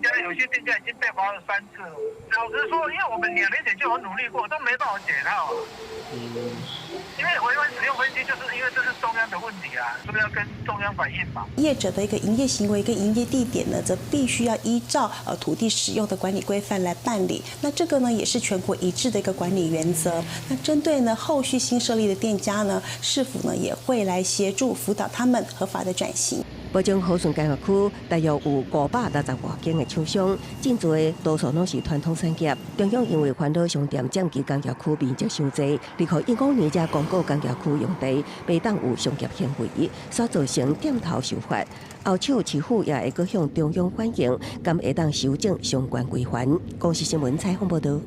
现在有些店家已经被罚了3次了。老实说，因为我们2年前就很努力过，都没办法解套。因为回归使用分析，就是因为这是中央的问题啊，所以要跟中央反映嘛。业者的一个营业行为跟营业地点呢，则必须要依照土地使用的管理规范来办理。那这个呢，也是全国一致的一个管理原则。那针对呢后续新设立的店家呢，是否呢也会来协助辅导他们合法的转型。北京和顺工业区大约有560多间的厂商，真多数拢是传统产业。中央因为烦恼商店占据工业区面积伤济，2015年才公告工业区用地未当有商业行为，所造成店头受罚。后手市府也会搁向中央反映，敢会当修正相关规范。公视新闻采访报道。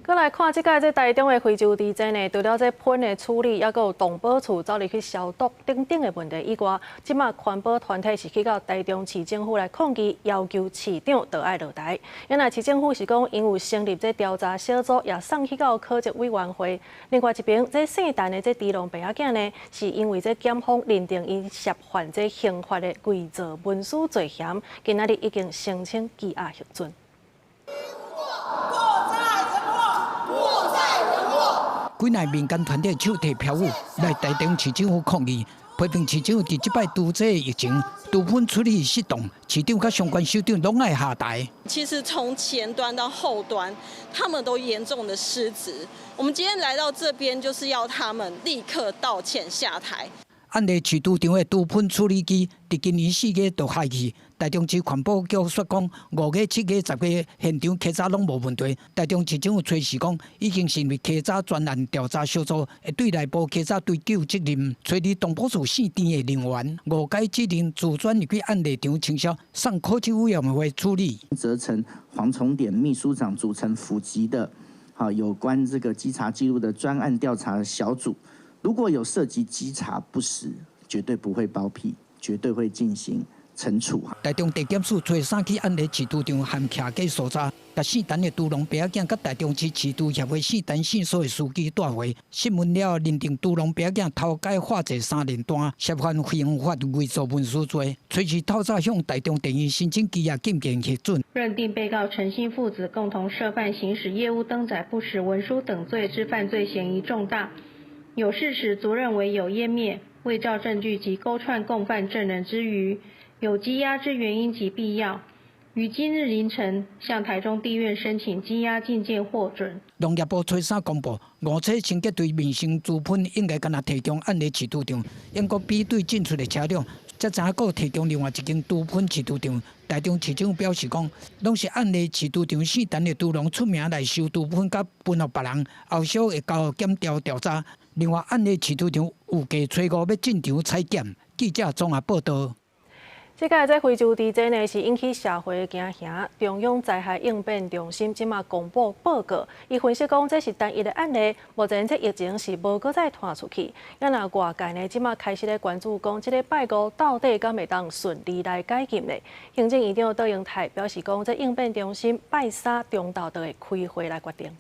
再来看这届台中的非洲地震呢，除了这喷的处理，也有动保处走入去消毒等等的问题以外，即马环保团体是去到台中市政府来抗议，要求市长就要落台。原来市政府是讲，因有成立这调查小组，也送去到科技委员会。另外一边，这姓陈的这猪笼白仔囝呢，是因为这检方认定伊涉犯这刑法的伪造文书罪嫌，今仔日已经申请羁押核准。几内民间团体手提票务来台中市政府抗议，批评市政府伫即摆拄这疫情，毒品处理失当，市长甲相关首长拢爱下台。其实从前端到后端，他们都严重的失职。我们今天来到这边，就是要他们立刻道歉下台。案例市赌场的毒品处理机，伫今年4月就坏去。台中市环保局说讲，5月、7月、10月现场稽查拢无问题。台中市政府吹示讲，已经成立稽查专案调查小组，会对内部稽查追究责任，催离东部处4店的人员。5改指定自转入去案例场清销，送科技委员会处理。责成黄崇典秘书长组成府级的，有关这个稽查记录的专案调查小组。如果有涉及稽查不实，绝对不会包庇，绝对会进行惩处。台中地检署找3起案例市赌场含徛给搜查，甲姓陈的杜龙伯仔囝甲台中市市赌协会姓陈姓所的司机带回审问了，认定杜龙伯仔囝偷改化罪3连单，涉犯刑法伪造文书罪，随时透早向台中地院申请羁押禁见核准。认定被告陈姓父子共同涉犯行使业务登载不实文书等罪之犯罪嫌疑重大。有事实足认为有湮灭、伪造证据及勾串共犯证人之余，有羁押之原因及必要，于今日凌晨向台中地院申请羁押禁见获准。农业部初三公布，5车清洁队民生资品应该敢若提供案例市赌场，英国比对进出的车辆，才知影提供另外一间毒品市赌场。台中市政府表示讲，拢是案例市赌场姓陈的杜龙出名来收毒品，甲分予别人，后续会交检调查。另外，案例市赌场有计找5要进场采检。记者综合报道。即届在非洲地震呢，是引起社会惊吓。中央灾害应变中心即马公布报告，伊分析讲这是单一的案例，目前这疫情是无搁再传出去。咱若外界呢，即马开始咧关注讲，即个拜五到底敢会当顺利来解禁呢？行政院长杜英泰表示讲，这应变中心拜3中昼就会开会来决定。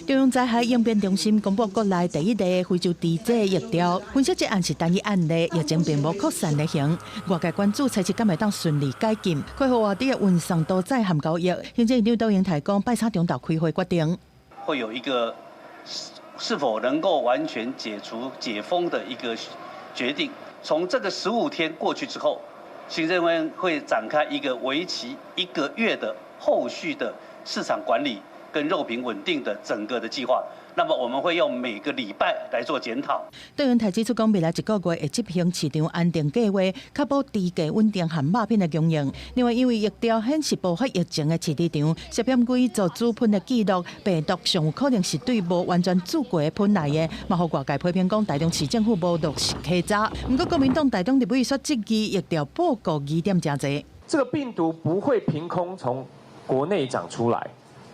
中央灾害应变中心公布国内第一例非洲地震疫调，分析这案是单一案例，疫情并无扩散类型。外界关注猜测敢会当顺利解禁，开会外底的运送多载含交易。行政院长杜英泰讲，拜3中昼开会决定，会有一个是否能够完全解封的一个决定。从这个15天过去之后，行政院会展开一个为期1个月的后续的市场管理跟肉品稳定的整个的计划，那么我们会用每个礼拜来做检讨。杜英泰指出，讲未来1个月会执行市场安定计划，确保低价稳定和肉品的供应。另外，因为疫调显示爆发疫情的市场，涉嫌伪造主品的记录，病毒上有可能是对无完全煮过的品内的，嘛互外界批评讲台中市政府无落实稽查。不过，国民党台中立委说，这支疫调报告疑点真多。这个病毒不会凭空从国内长出来。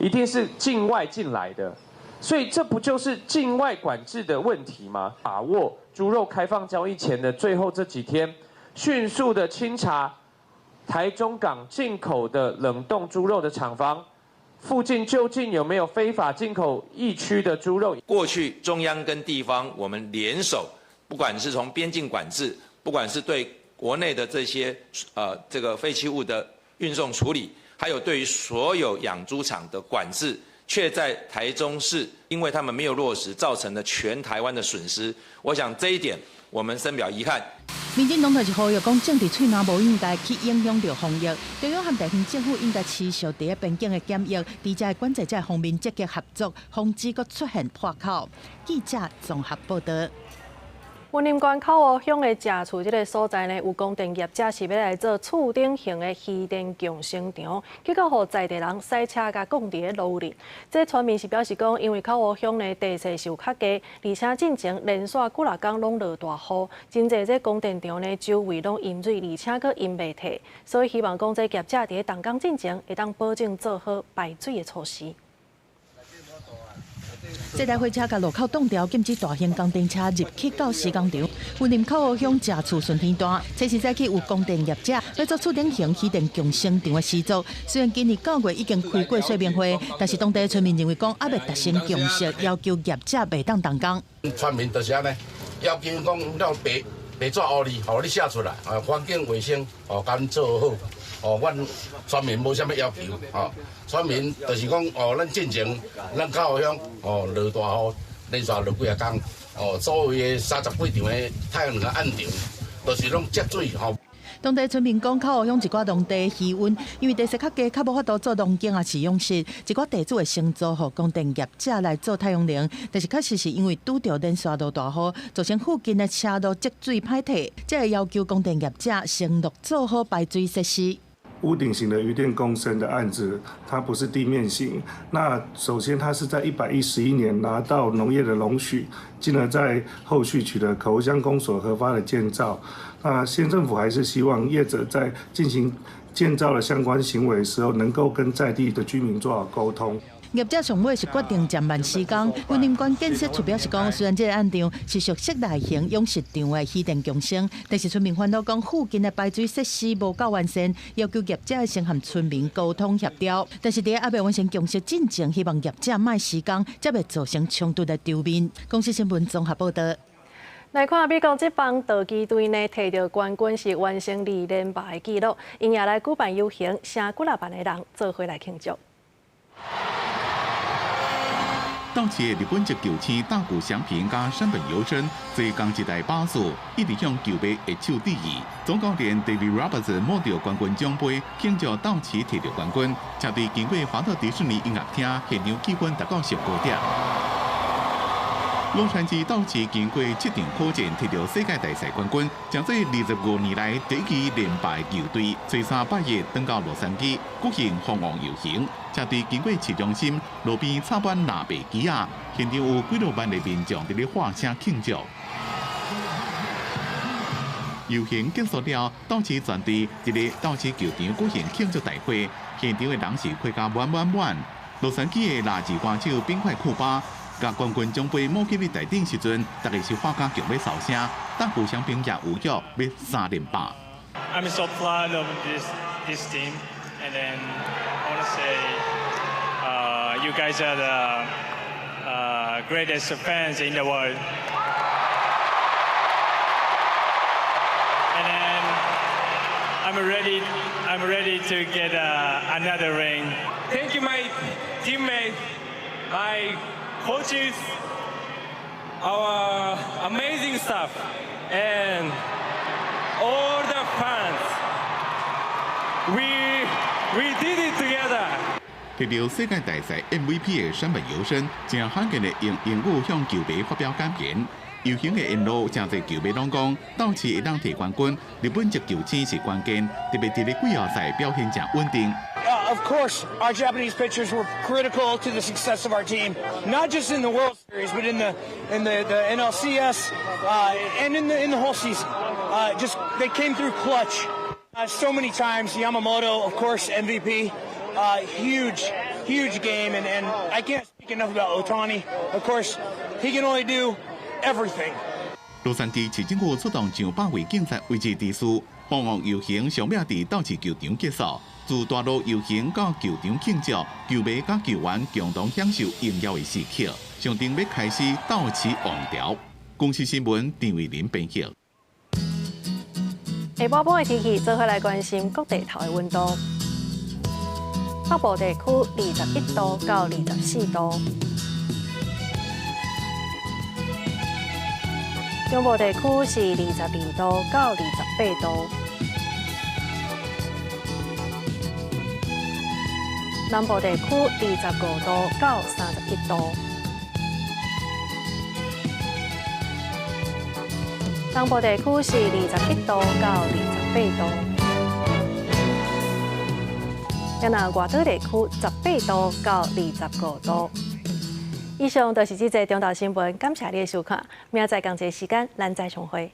一定是境外进来的，所以这不就是境外管制的问题吗？把握猪肉开放交易前的最后这几天，迅速的清查台中港进口的冷冻猪肉的厂房，附近究竟有没有非法进口疫区的猪肉？过去中央跟地方我们联手，不管是从边境管制，不管是对国内的这些这个废弃物的运送处理。还有对于所有养猪场的管制，却在台中市，因为他们没有落实，造成了全台湾的损失。我想这一点，我们深表遗憾。民进党就是呼吁讲，政治喙拿无应该去影响到防疫，中央和地方政府应该持续在边境的检疫，而且管制者方面积极合作，防止佫出现破口。记者综合报道。云林县口湖乡的社厝这个所在呢，有供电业者是要来做厝顶型的虚电共生场，结果互在地人塞车甲供伫咧路里。这村民是表示讲，因为口湖乡的地势受较低，而且进前连续几6天拢落大雨，真侪这供电场呢周围拢淹水，而且佫淹袂退，所以希望讲这业者伫咧动工进前会当保证做好排水的措施。这台火车甲路口挡掉，禁止大型供电车入去到施工场。云林口湖乡社厝顺天单，这是早起有供电业者要做厝顶型虚电共生场的施作。虽然今年9月已经开过说明会，但是当地村民认为讲还未达成共识，要求业者袂当动工。村民就是安尼，要求讲要白纸黑字，互你写出来，环境卫生敢做好，阮选民无啥物要求，选民就是讲咱进前，咱到后乡落大雨，连续落几啊天，所有的30几场的太阳能暗场，都是拢积水当地村民讲，口后乡一寡农地渔温，因为地势较低，较无法度做农耕也是用湿，一寡地主会先租予供电业者来做太阳能，但是确实是因为拄着连续落大雨，造成附近的车路积水歹退，才会要求供电业者承诺做好排水设施。屋顶型的渔电共生的案子，它不是地面型。那首先，它是在111年拿到农业的容许，进而在后续取得口湖乡公所核发的建造。那县政府还是希望业者在进行建造的相关行为的时候，能够跟在地的居民做好沟通。业者上尾是决定暂慢施工。云林县建设处表示讲，虽然这个案场是属室内型养殖场的渔电共生，但是村民烦恼讲附近的排水设施无够完善，要求业者先和村民沟通协调。但是在还未完成共识进前，希望业者卖施工，才袂造成冲突的场面。公司新闻综合报道。来看美国职棒道奇队呢，摕到冠军是完成2连霸的纪录，因也来举办游行，成几万的人做伙来庆祝。道奇的日本籍球星大谷翔平加山本由伸在同一代巴数，一直向球迷的手致意。总教练 David Robertson 摸到冠军奖杯，庆祝道奇摕到冠军，车队经过华特迪士尼音乐厅，现场气氛达到上高点。洛杉矶道奇经过7场苦战，摕到世界大赛冠军，将做25年来第一支连败球队。最38日登到洛杉矶举行疯狂游行，车队经过市中心路边插满蓝白旗啊，现场有几落万的民众伫咧喊声庆祝。游行结束了，道奇全队伫咧道奇球场举行庆祝大会，现场的人是开甲满。洛杉矶的垃圾歌手冰块库巴。甲冠军奖杯摸起伫台顶时阵，大家是花甲强要哨声，大谷翔平也有约要3连霸。I'm so proud of this team, and then I want to say, you guys are the greatest fans in the world. And then I'm ready to get another ring. Thank you, my teammates, my coaches, our amazing staff, and all the fans. We did it together. 摕到世界大赛 MVP 的山本由伸，正罕见的用英语向球迷发表感言。游行的沿路，真侪球迷拢讲，道奇会当摕冠军，日本籍球星是关键，特别伫咧季后赛表现正稳定。Of course, our Japanese pitchers were critical to the success of our team, not just in the World Series, but in the NLCS and in the whole season. Just they came through clutch so many times. Yamamoto, of course, MVP. Huge game, and I can't speak enough about Ohtani. Of course, he can only do everything. 洛杉矶市政府出动上百位警察维持秩序，疯狂游行上尾伫道奇球场结束。自大路游行到球场庆祝，球迷甲球员共同享受荣耀的时刻，象征要开始道奇王朝。公司新闻张伟林编辑。下晡晡的天气，做伙来关心各地头的温度。北部地区21度到24度，中部地区是22度到28度。南部地区25度到31度，东部地区是21度到28度，也那外岛地区18度到25度。以上就是这则中岛新闻，感谢你的收看，明仔载同一时间咱再相会。